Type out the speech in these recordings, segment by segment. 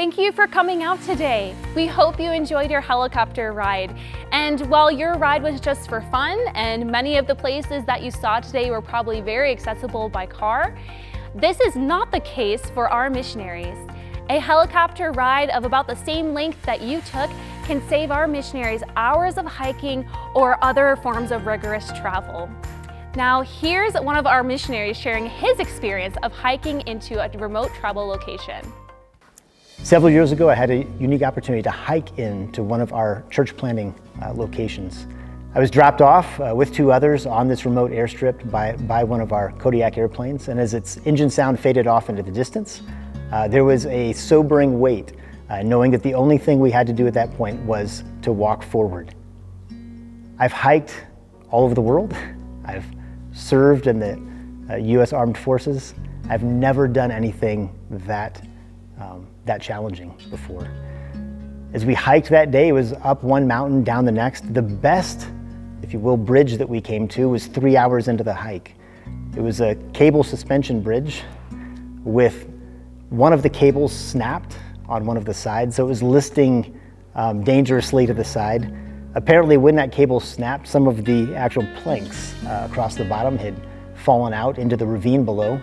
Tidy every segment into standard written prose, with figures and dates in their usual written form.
Thank you for coming out today. We hope you enjoyed your helicopter ride. And while your ride was just for fun, and many of the places that you saw today were probably very accessible by car, this is not the case for our missionaries. A helicopter ride of about the same length that you took can save our missionaries hours of hiking or other forms of rigorous travel. Now, here's one of our missionaries sharing his experience of hiking into a remote travel location. Several years ago, I had a unique opportunity to hike into one of our church planting locations. I was dropped off with two others on this remote airstrip by one of our Kodiak airplanes, and as its engine sound faded off into the distance, there was a sobering weight, knowing that the only thing we had to do at that point was to walk forward. I've hiked all over the world. I've served in the U.S. Armed Forces. I've never done anything that challenging before. As we hiked that day, it was up one mountain, down the next. The best, if you will, bridge that we came to was 3 hours into the hike. It was a cable suspension bridge with one of the cables snapped on one of the sides, so it was listing dangerously to the side. Apparently, when that cable snapped, some of the actual planks across the bottom had fallen out into the ravine below.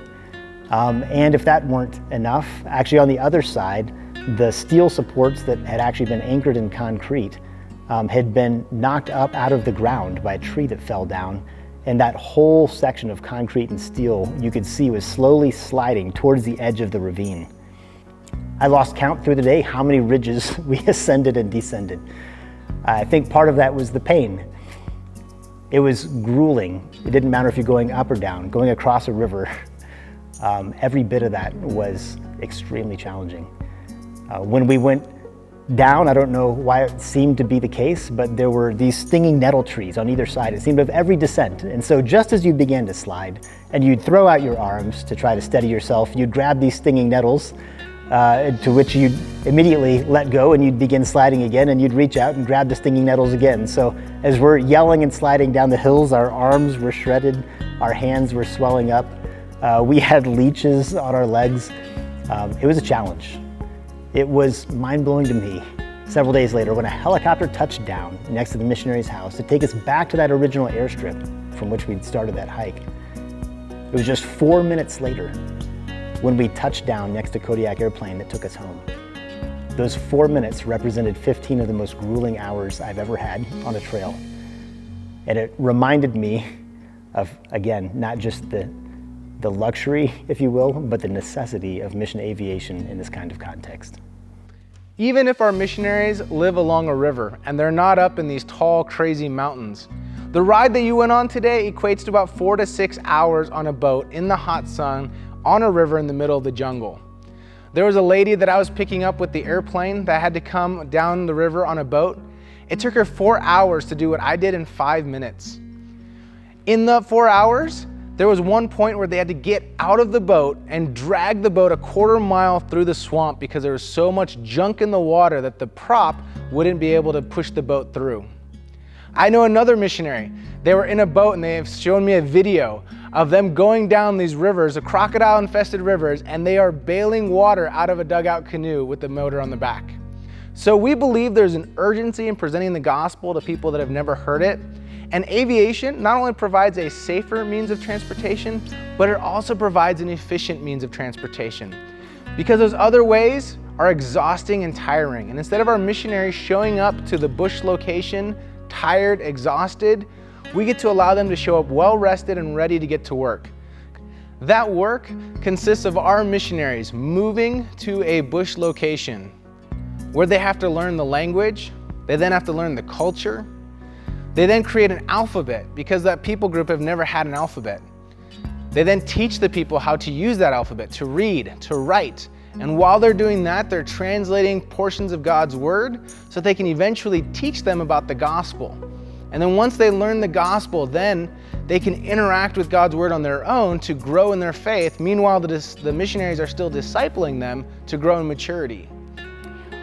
And if that weren't enough, actually on the other side, the steel supports that had actually been anchored in concrete had been knocked up out of the ground by a tree that fell down. And that whole section of concrete and steel you could see was slowly sliding towards the edge of the ravine. I lost count through the day how many ridges we ascended and descended. I think part of that was the pain. It was grueling. It didn't matter if you're going up or down, going across a river. Every bit of that was extremely challenging. When we went down, I don't know why it seemed to be the case, but there were these stinging nettle trees on either side. It seemed of every descent. And so just as you began to slide and you'd throw out your arms to try to steady yourself, you'd grab these stinging nettles to which you'd immediately let go and you'd begin sliding again, and you'd reach out and grab the stinging nettles again. So as we're yelling and sliding down the hills, our arms were shredded, our hands were swelling up. We had leeches on our legs. It was a challenge. It was mind-blowing to me several days later when a helicopter touched down next to the missionary's house to take us back to that original airstrip from which we'd started that hike. It was just 4 minutes later when we touched down next to Kodiak airplane that took us home. Those 4 minutes represented 15 of the most grueling hours I've ever had on a trail. And it reminded me of, again, not just the luxury, if you will, but the necessity of mission aviation in this kind of context. Even if our missionaries live along a river and they're not up in these tall, crazy mountains, the ride that you went on today equates to about 4 to 6 hours on a boat in the hot sun on a river in the middle of the jungle. There was a lady that I was picking up with the airplane that had to come down the river on a boat. It took her 4 hours to do what I did in 5 minutes. In the 4 hours, there was one point where they had to get out of the boat and drag the boat a quarter mile through the swamp because there was so much junk in the water that the prop wouldn't be able to push the boat through. I know another missionary. They were in a boat and they have shown me a video of them going down these rivers, a crocodile-infested rivers, and they are bailing water out of a dugout canoe with the motor on the back. So we believe there's an urgency in presenting the gospel to people that have never heard it. And aviation not only provides a safer means of transportation, but it also provides an efficient means of transportation. Because those other ways are exhausting and tiring. And instead of our missionaries showing up to the bush location, tired, exhausted, we get to allow them to show up well-rested and ready to get to work. That work consists of our missionaries moving to a bush location where they have to learn the language, they then have to learn the culture. They then create an alphabet because that people group have never had an alphabet. They then teach the people how to use that alphabet, to read, to write. And while they're doing that, they're translating portions of God's word so they can eventually teach them about the gospel. And then once they learn the gospel, then they can interact with God's word on their own to grow in their faith. Meanwhile, the missionaries are still discipling them to grow in maturity.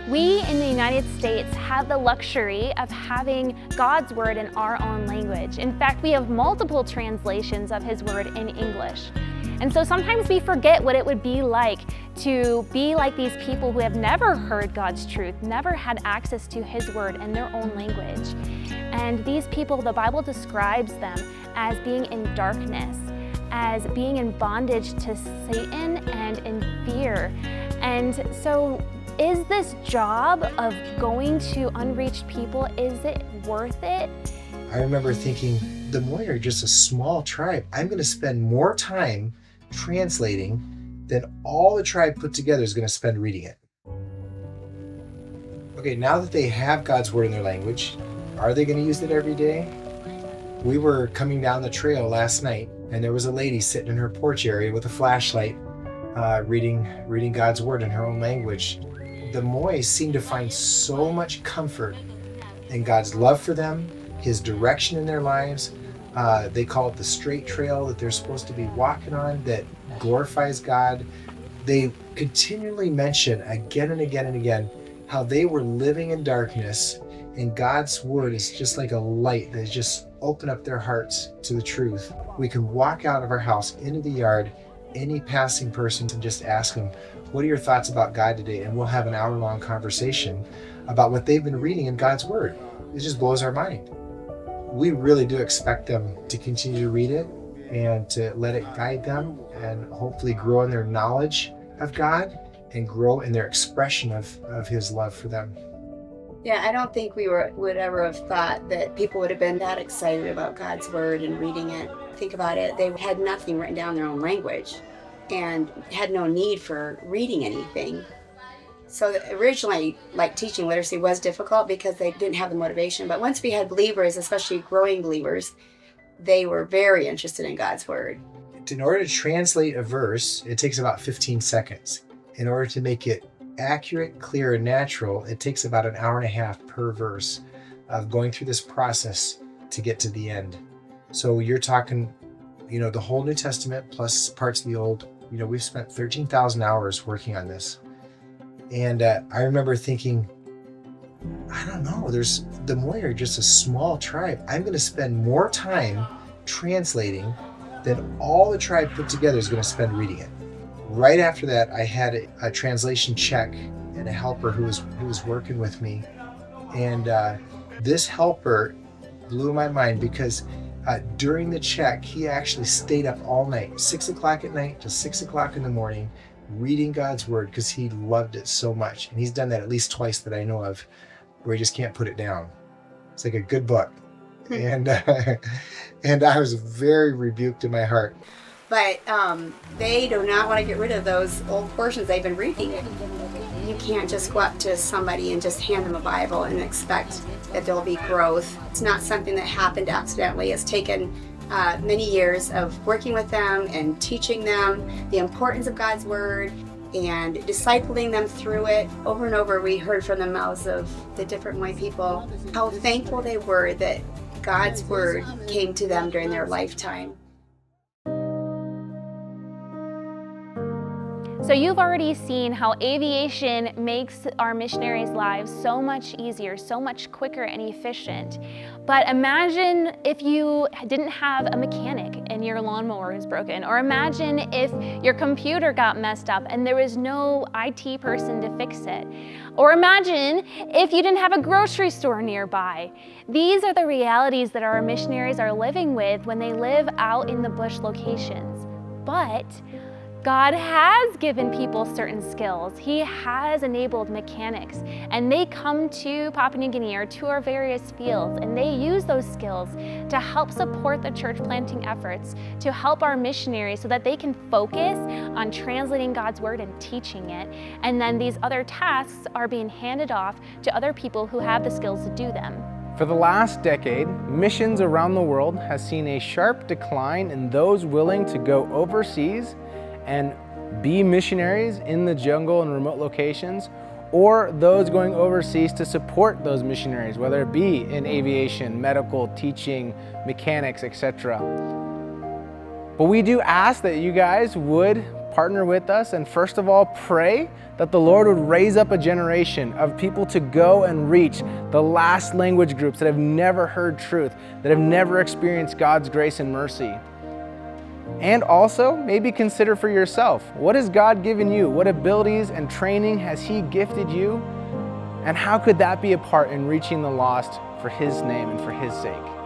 We in the United States have the luxury of having God's Word in our own language. In fact, we have multiple translations of His Word in English. And so sometimes we forget what it would be like to be like these people who have never heard God's truth, never had access to His Word in their own language. And these people, the Bible describes them as being in darkness, as being in bondage to Satan and in fear. And so is this job of going to unreached people, is it worth it? I remember thinking, the Moy are just a small tribe. I'm going to spend more time translating than all the tribe put together is going to spend reading it. Okay, now that they have God's Word in their language, are they going to use it every day? We were coming down the trail last night, and there was a lady sitting in her porch area with a flashlight, reading God's Word in her own language. The Moy seem to find so much comfort in God's love for them, His direction in their lives. They call it the straight trail that they're supposed to be walking on that glorifies God. They continually mention again and again and again how they were living in darkness, and God's Word is just like a light that just opened up their hearts to the truth. We can walk out of our house into the yard, any passing person, and just ask them, what are your thoughts about God today? And we'll have an hour-long conversation about what they've been reading in God's Word. It just blows our mind. We really do expect them to continue to read it and to let it guide them and hopefully grow in their knowledge of God and grow in their expression of His love for them. Yeah, I don't think we would ever have thought that people would have been that excited about God's Word and reading it. Think about it, they had nothing written down in their own language and had no need for reading anything. So originally, like, teaching literacy was difficult because they didn't have the motivation. But once we had believers, especially growing believers, they were very interested in God's Word. In order to translate a verse, it takes about 15 seconds. In order to make it accurate, clear, and natural, it takes about an hour and a half per verse of going through this process to get to the end. So you're talking, the whole New Testament plus parts of the Old. We've spent 13,000 hours working on this. And I remember thinking, I don't know, the Moy are just a small tribe. I'm going to spend more time translating than all the tribe put together is going to spend reading it. Right after that, I had a translation check and a helper who was working with me. And this helper blew my mind because during the check, he actually stayed up all night, 6 o'clock at night to 6 o'clock in the morning, reading God's Word because he loved it so much. And he's done that at least twice that I know of, where he just can't put it down. It's like a good book. And I was very rebuked in my heart. But they do not want to get rid of those old portions they've been reading. You can't just go up to somebody and just hand them a Bible and expect that there'll be growth. It's not something that happened accidentally. It's taken many years of working with them and teaching them the importance of God's Word and discipling them through it. Over and over, we heard from the mouths of the different Moy people how thankful they were that God's Word came to them during their lifetime. So you've already seen how aviation makes our missionaries' lives so much easier, so much quicker and efficient. But imagine if you didn't have a mechanic and your lawnmower was broken, or imagine if your computer got messed up and there was no IT person to fix it. Or imagine if you didn't have a grocery store nearby. These are the realities that our missionaries are living with when they live out in the bush locations. But God has given people certain skills. He has enabled mechanics, and they come to Papua New Guinea or to our various fields, and they use those skills to help support the church planting efforts, to help our missionaries so that they can focus on translating God's Word and teaching it. And then these other tasks are being handed off to other people who have the skills to do them. For the last decade, missions around the world has seen a sharp decline in those willing to go overseas and be missionaries in the jungle and remote locations, or those going overseas to support those missionaries, whether it be in aviation, medical, teaching, mechanics, etc. But we do ask that you guys would partner with us and first of all pray that the Lord would raise up a generation of people to go and reach the last language groups that have never heard truth, that have never experienced God's grace and mercy. And also, maybe consider for yourself, what has God given you? What abilities and training has He gifted you? And how could that be a part in reaching the lost for His name and for His sake?